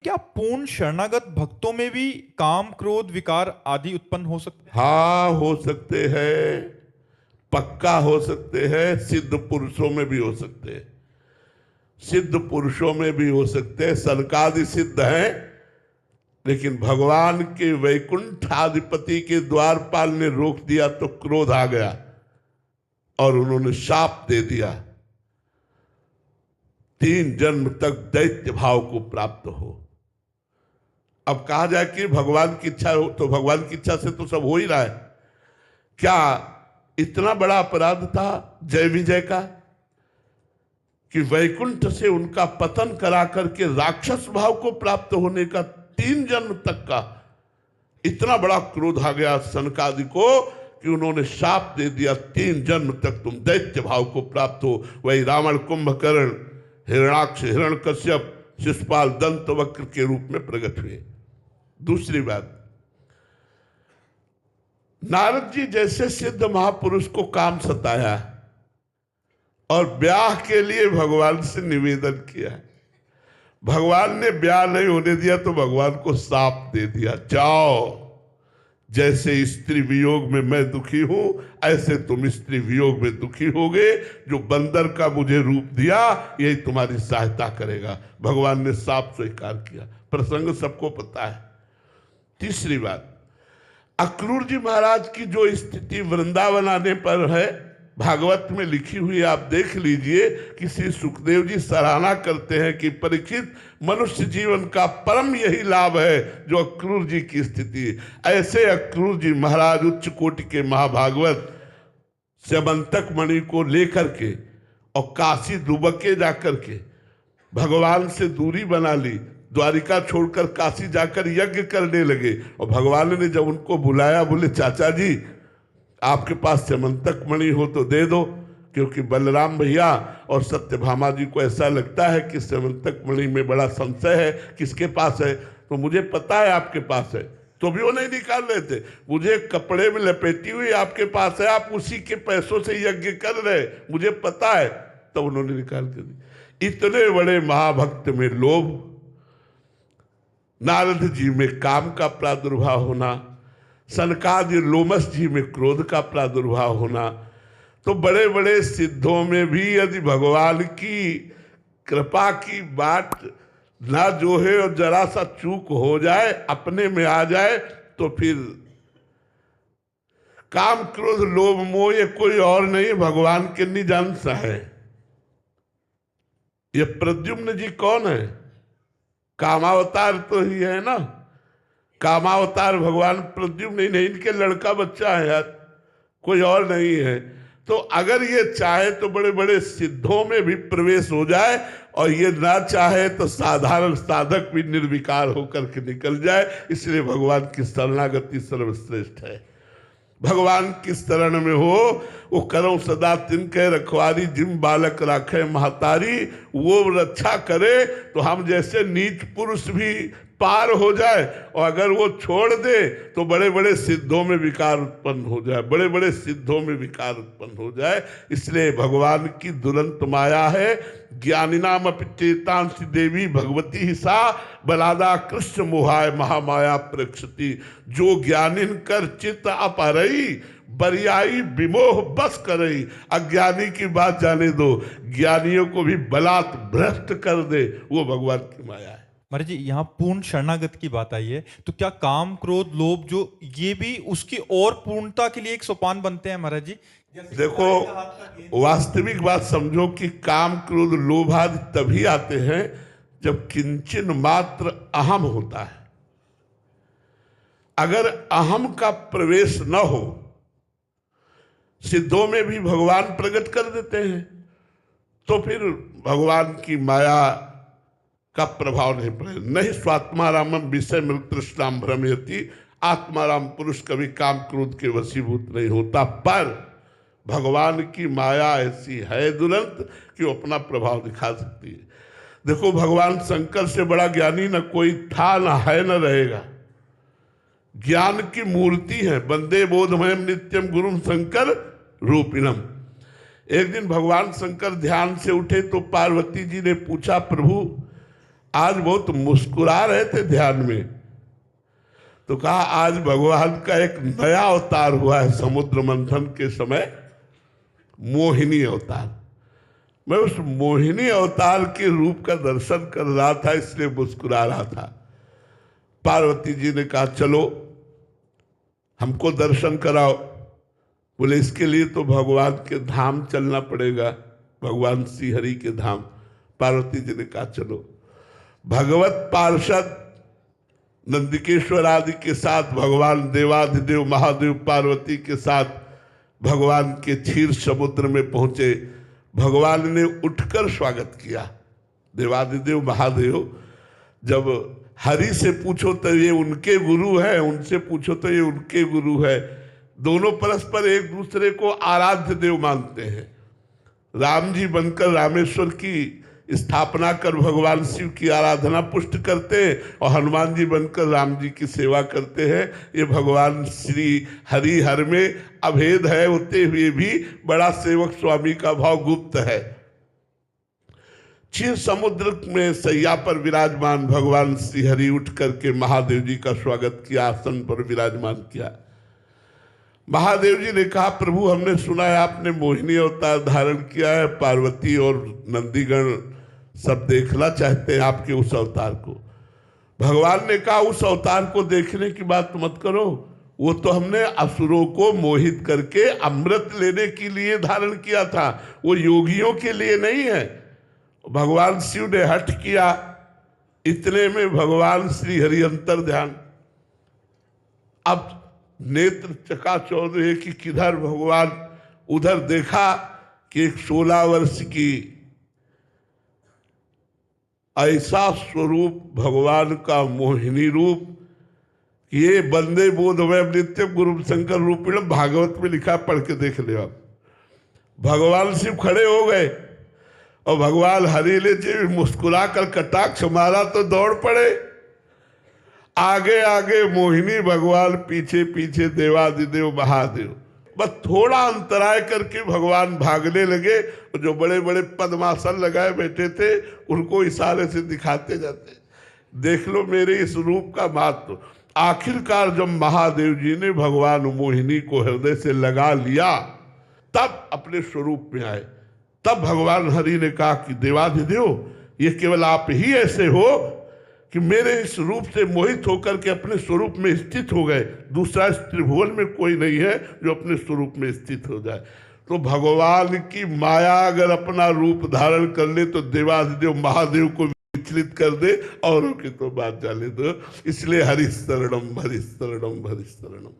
क्या पूर्ण शरणागत भक्तों में भी काम क्रोध विकार आदि उत्पन्न हो सकते हैं? हाँ, हो सकते हैं, पक्का हो सकते हैं। सिद्ध पुरुषों में भी हो सकते हैं, सिद्ध पुरुषों में भी हो सकते हैं। सनकादि सिद्ध हैं, लेकिन भगवान के वैकुंठाधिपति के द्वारपाल ने रोक दिया तो क्रोध आ गया और उन्होंने शाप दे दिया, 3 जन्म तक दैत्य भाव को प्राप्त हो। अब कहा जाए कि भगवान की इच्छा हो, तो भगवान की इच्छा से तो सब हो ही रहा है। क्या इतना बड़ा अपराध था जय विजय का कि वैकुंठ से उनका पतन करा करके राक्षस भाव को प्राप्त होने का 3 जन्म तक का इतना बड़ा क्रोध आ गया सनकादि को कि उन्होंने शाप दे दिया, 3 जन्म तक तुम दैत्य भाव को प्राप्त हो। वही रावण, कुंभकर्ण, हिरणाक्ष, हिरण्यकश्यप, शिशुपाल, दंत वक्र के रूप में प्रकट हुए। दूसरी बात, नारद जी जैसे सिद्ध महापुरुष को काम सताया और ब्याह के लिए भगवान से निवेदन किया, भगवान ने ब्याह नहीं होने दिया तो भगवान को शाप दे दिया, जाओ, जैसे स्त्री वियोग में मैं दुखी हूं ऐसे तुम स्त्री वियोग में दुखी होगे। जो बंदर का मुझे रूप दिया यही तुम्हारी सहायता करेगा। भगवान ने शाप स्वीकार किया। प्रसंग सबको पता है। तीसरी बात, अक्रूर जी महाराज की जो स्थिति वृंदावन आने पर है, भागवत में लिखी हुई आप देख लीजिए कि श्री सुखदेव जी सराहना करते हैं कि परीक्षित, मनुष्य जीवन का परम यही लाभ है जो अक्रूर जी की स्थिति। ऐसे अक्रूर जी महाराज उच्च कोटि के महाभागवत स्यमंतक मणि को लेकर के और काशी दुबके जाकर के भगवान से दूरी बना ली, द्वारिका छोड़कर काशी जाकर यज्ञ करने लगे। और भगवान ने जब उनको बुलाया, बोले चाचा जी आपके पास स्यमंतक मणि हो तो दे दो, क्योंकि बलराम भैया और सत्यभामा जी को ऐसा लगता है कि स्यमंतक मणि में बड़ा संशय है, किसके पास है। तो मुझे पता है आपके पास है, तो भी वो नहीं निकाल रहे थे। मुझे कपड़े में लपेटी हुई आपके पास है, आप उसी के पैसों से यज्ञ कर रहे, मुझे पता है। तो उन्होंने निकाल कर दी। इतने बड़े महाभक्त में लोभ, नारद जी में काम का प्रादुर्भाव होना, सनकादि लोमस जी में क्रोध का प्रादुर्भाव होना, तो बड़े बड़े सिद्धों में भी यदि भगवान की कृपा की बात ना जो है और जरा सा चूक हो जाए, अपने में आ जाए, तो फिर काम क्रोध लोभ मोह ये कोई और नहीं, भगवान के निजंश है। ये प्रद्युम्न जी कौन है? कामावतार तो ही है ना। कामावतार भगवान प्रद्युम्न नहीं, इनके लड़का बच्चा है यार, कोई और नहीं है। तो अगर ये चाहे तो बड़े बड़े सिद्धों में भी प्रवेश हो जाए, और ये ना चाहे तो साधारण साधक भी निर्विकार होकर के निकल जाए। इसलिए भगवान की शरणागति सर्वश्रेष्ठ है। भगवान की शरण में हो, वो करो सदा तिनके रखवारी, जिम बालक राखे महतारी, वो रक्षा करे तो हम जैसे नीच पुरुष भी पार हो जाए। और अगर वो छोड़ दे तो बड़े बड़े सिद्धों में विकार उत्पन्न हो जाए, बड़े बड़े सिद्धों में विकार उत्पन्न हो जाए। इसलिए भगवान की दुरंत माया है। ज्ञानिनाम अपि चेतांसि देवी भगवती ही सा, बलादा कृष्ण मोहाय महामाया प्रक्षति। जो ज्ञानिन कर चित्त अपहरई, बरियाई विमोह बस करई। अज्ञानी की बात जाने दो, ज्ञानियों को भी बलात् भ्रष्ट कर दे, वो भगवान की माया है। महाराज जी, यहाँ पूर्ण शरणागत की बात आई है, तो क्या काम क्रोध लोभ जो ये भी उसकी और पूर्णता के लिए एक सोपान बनते हैं महाराज जी? देखो, वास्तविक बात समझो कि काम क्रोध लोभ आदि तभी आते हैं जब किंचन मात्र अहम होता है। अगर अहम का प्रवेश न हो, सिद्धों में भी भगवान प्रकट कर देते हैं, तो फिर भगवान की माया का प्रभाव नहीं पड़ेगा। नहीं स्वात्मारामम विषय मृग तृष्णाम भ्रमयति। आत्माराम पुरुष कभी काम क्रोध के वशीभूत नहीं होता, पर भगवान की माया ऐसी है दुरंत कि वो अपना प्रभाव दिखा सकती है। देखो, भगवान शंकर से बड़ा ज्ञानी न कोई था, न है, न रहेगा। ज्ञान की मूर्ति है। वंदे बोधमयम नित्यम गुरुम शंकर रूपिणम। एक दिन भगवान शंकर ध्यान से उठे तो पार्वती जी ने पूछा, प्रभु आज बहुत मुस्कुरा रहे थे ध्यान में, तो कहा आज भगवान का एक नया अवतार हुआ है समुद्र मंथन के समय, मोहिनी अवतार। मैं उस मोहिनी अवतार के रूप का दर्शन कर रहा था, इसलिए मुस्कुरा रहा था। पार्वती जी ने कहा चलो हमको दर्शन कराओ। बोले इसके लिए तो भगवान के धाम चलना पड़ेगा, भगवान श्री हरि के धाम। पार्वती जी ने कहा चलो। भगवत पार्षद नंदिकेश्वर आदि के साथ भगवान देवाधिदेव महादेव पार्वती के साथ भगवान के क्षीर समुद्र में पहुंचे। भगवान ने उठकर स्वागत किया। देवाधिदेव महादेव, जब हरि से पूछो तो ये उनके गुरु है, उनसे पूछो तो ये उनके गुरु है, दोनों परस्पर एक दूसरे को आराध्य देव मानते हैं। राम जी बनकर रामेश्वर की स्थापना कर भगवान शिव की आराधना पुष्ट करते हैं, और हनुमान जी बनकर राम जी की सेवा करते हैं। ये भगवान श्री हरि हर में अभेद है, होते हुए भी बड़ा सेवक स्वामी का भाव गुप्त है। क्षीर समुद्र में सैया पर विराजमान भगवान श्री हरि उठ करके महादेव जी का स्वागत किया, आसन पर विराजमान किया। महादेव जी ने कहा प्रभु हमने सुना है आपने मोहिनी अवतार धारण किया है, पार्वती और नंदीगण सब देखना चाहते हैं आपके उस अवतार को। भगवान ने कहा उस अवतार को देखने की बात मत करो, वो तो हमने असुरों को मोहित करके अमृत लेने के लिए धारण किया था, वो योगियों के लिए नहीं है। भगवान शिव ने हठ किया, इतने में भगवान श्री हरि अंतर ध्यान। अब नेत्र चकाचौंध है कि किधर भगवान, उधर देखा कि एक 16 वर्ष की ऐसा स्वरूप भगवान का मोहिनी रूप, ये बंदे बोधवय नित्यम गुरु शंकर रूपिणम, भागवत में लिखा, पढ़ के देख ले आप। भगवान शिव खड़े हो गए और भगवान हरि ने जी मुस्कुरा कर कटाक्ष मारा तो दौड़ पड़े। आगे आगे मोहिनी भगवान, पीछे पीछे देवाधिदेव महादेव। बस थोड़ा अंतराय करके भगवान भागने लगे, जो बड़े बड़े पद्मासन लगाए बैठे थे उनको इशारे से दिखाते जाते, देख लो मेरे इस रूप का महत्व। आखिरकार जब महादेव जी ने भगवान मोहिनी को हृदय से लगा लिया, तब अपने स्वरूप में आए। तब भगवान हरि ने कहा कि देवाधिदेव ये केवल आप ही ऐसे हो कि मेरे इस रूप से मोहित होकर के अपने स्वरूप में स्थित हो गए। दूसरा इस त्रिभुवन में कोई नहीं है जो अपने स्वरूप में स्थित हो जाए। तो भगवान की माया अगर अपना रूप धारण कर ले तो देवाधिदेव महादेव को विचलित कर दे, औरों की तो बात जाने दो। इसलिए हरि शरणम हरि शरणम हरि शरणम।